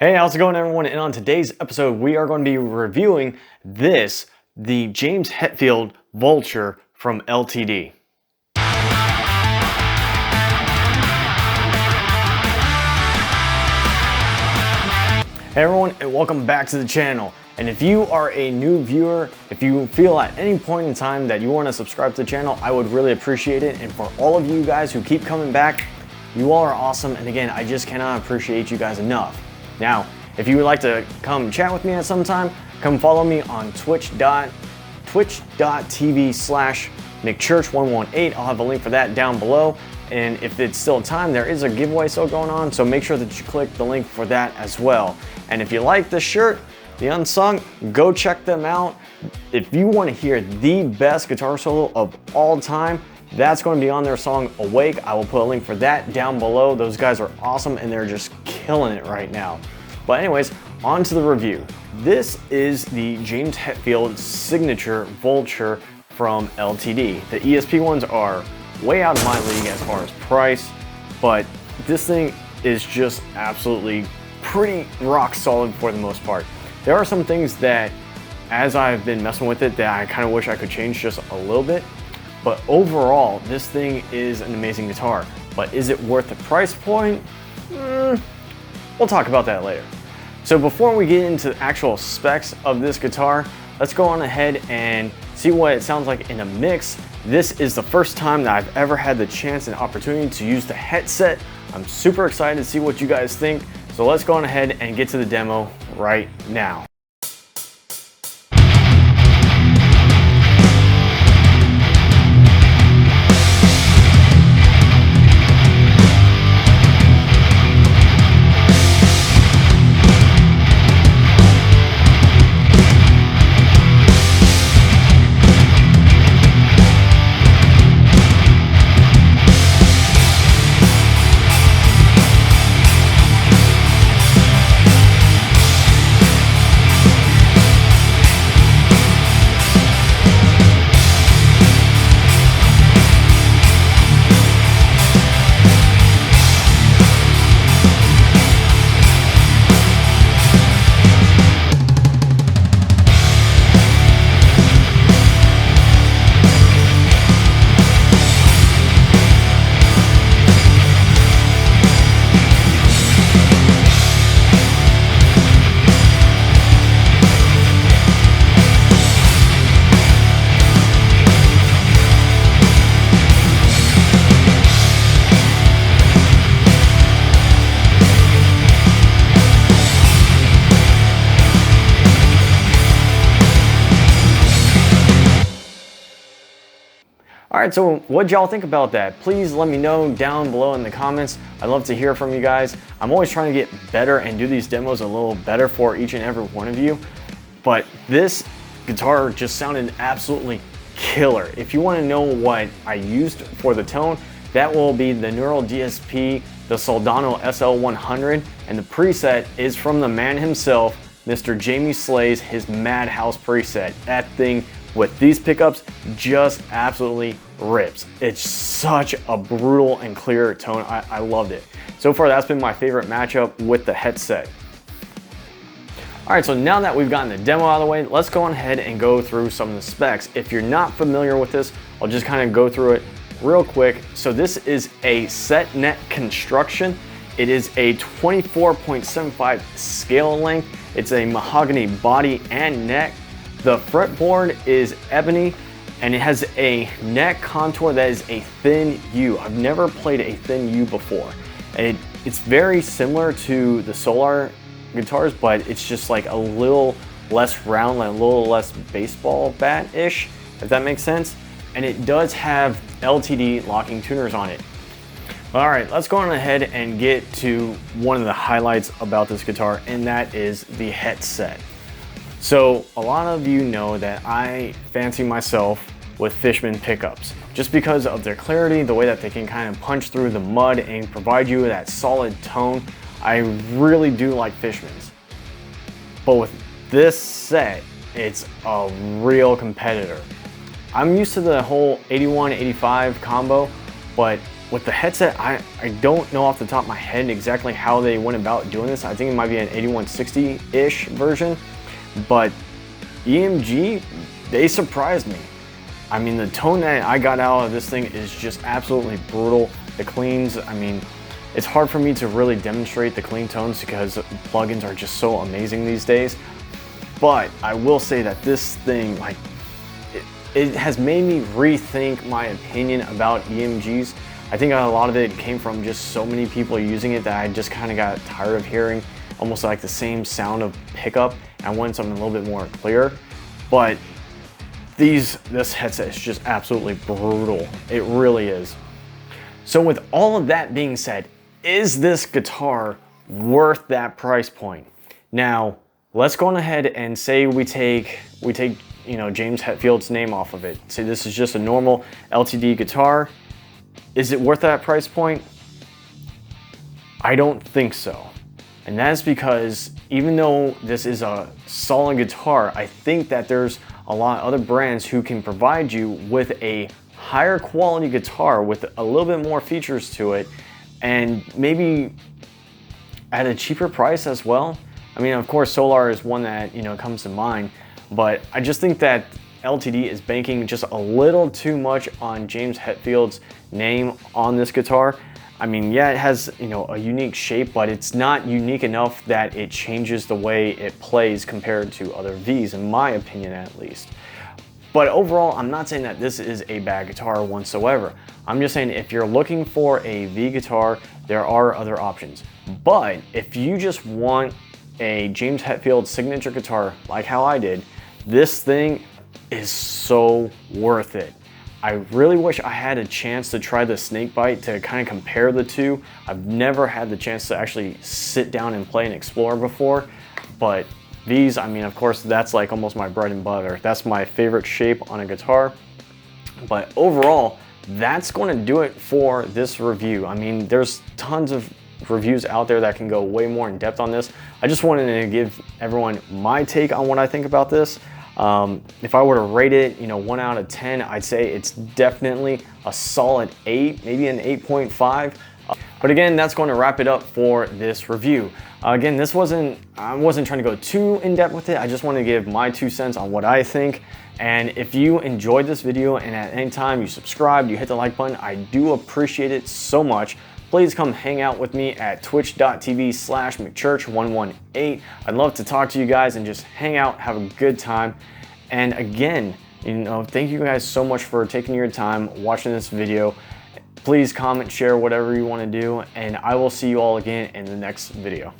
Hey, how's it going everyone? And on today's episode, we are going to be reviewing the James Hetfield Vulture from LTD. Hey everyone, and welcome back to the channel. And if you are a new viewer, if you feel at any point in time that you want to subscribe to the channel, I would really appreciate it. And for all of you guys who keep coming back, you all are awesome. And again, I just cannot appreciate you guys enough. Now, if you would like to come chat with me at some time, come follow me on twitch.tv/McChurch118. I'll have a link for that down below. And if it's still time, there is a giveaway still going on, so make sure that you click the link for that as well. And if you like this shirt, the Unsung, go check them out. If you want to hear the best guitar solo of all time, that's going to be on their song Awake. I will put a link for that down below. Those guys are awesome and they're just killing it right now. But anyways, on to the review. This is the James Hetfield signature Vulture from LTD. The ESP ones are way out of my league as far as price, but this thing is just absolutely pretty rock solid for the most part. There are some things that, as I've been messing with it, that I kind of wish I could change just a little bit. But overall, this thing is an amazing guitar. But is it worth the price point? We'll talk about that later. So before we get into the actual specs of this guitar, let's go on ahead and see what it sounds like in a mix. This is the first time that I've ever had the chance and opportunity to use the headset. I'm super excited to see what you guys think. So let's go on ahead and get to the demo right now. All right, so what'd y'all think about that? Please let me know down below in the comments. I'd love to hear from you guys. I'm always trying to get better and do these demos a little better for each and every one of you. But this guitar just sounded absolutely killer. If you want to know what I used for the tone, that will be the Neural DSP, the Soldano SL100, and the preset is from the man himself, Mr. Jamie Slay's, his Madhouse preset. That thing with these pickups just absolutely rips. It's such a brutal and clear tone. I loved it. So far, that's been my favorite matchup with the headset. All right, so now that we've gotten the demo out of the way, let's go on ahead and go through some of the specs. If you're not familiar with this, I'll just kind of go through it real quick. So this is a set neck construction. It is a 24.75 scale length. It's a mahogany body and neck. The fretboard is ebony and it has a neck contour that is a thin U. I've never played a thin U before. It's very similar to the Solar guitars, but it's just like a little less round, like a little less baseball bat-ish, if that makes sense. And it does have LTD locking tuners on it. All right, let's go on ahead and get to one of the highlights about this guitar, and that is the headset. So a lot of you know that I fancy myself with Fishman pickups just because of their clarity, the way that they can kind of punch through the mud and provide you that solid tone. I really do like Fishmans. But with this set, it's a real competitor. I'm used to the whole 81-85 combo, but with the headset, I don't know off the top of my head exactly how they went about doing this. I think it might be an 8160-ish version, but EMG, they surprised me. I mean, the tone that I got out of this thing is just absolutely brutal. The cleans, I mean, it's hard for me to really demonstrate the clean tones because plugins are just so amazing these days. But I will say that this thing, like, it has made me rethink my opinion about EMGs. I think a lot of it came from just so many people using it that I just kind of got tired of hearing almost like the same sound of pickup. I wanted something a little bit more clear. But this headset is just absolutely brutal. It really is. So with all of that being said, is this guitar worth that price point? Now, let's go on ahead and say we take James Hetfield's name off of it. Say this is just a normal LTD guitar. Is it worth that price point? I don't think so. And that's because even though this is a solid guitar, I think that there's a lot of other brands who can provide you with a higher quality guitar with a little bit more features to it, and maybe at a cheaper price as well. I mean, of course, Solar is one that comes to mind, but I just think that LTD is banking just a little too much on James Hetfield's name on this guitar. I mean, yeah, it has a unique shape, but it's not unique enough that it changes the way it plays compared to other Vs, in my opinion at least. But overall, I'm not saying that this is a bad guitar whatsoever. I'm just saying if you're looking for a V guitar, there are other options. But if you just want a James Hetfield signature guitar like how I did, this thing is so worth it. I really wish I had a chance to try the Snakebite to kind of compare the two. I've never had the chance to actually sit down and play and explore before, but these, I mean, of course, that's like almost my bread and butter. That's my favorite shape on a guitar. But overall, that's going to do it for this review. I mean, there's tons of reviews out there that can go way more in depth on this. I just wanted to give everyone my take on what I think about this. If I were to rate it, 1 out of 10, I'd say it's definitely a solid 8, maybe an 8.5. But again, that's going to wrap it up for this review. Again, I wasn't trying to go too in depth with it. I just want to give my 2 cents on what I think. And if you enjoyed this video and at any time you subscribed, you hit the like button, I do appreciate it so much. Please come hang out with me at twitch.tv/McChurch118. I'd love to talk to you guys and just hang out, have a good time. And again, thank you guys so much for taking your time watching this video. Please comment, share, whatever you want to do, and I will see you all again in the next video.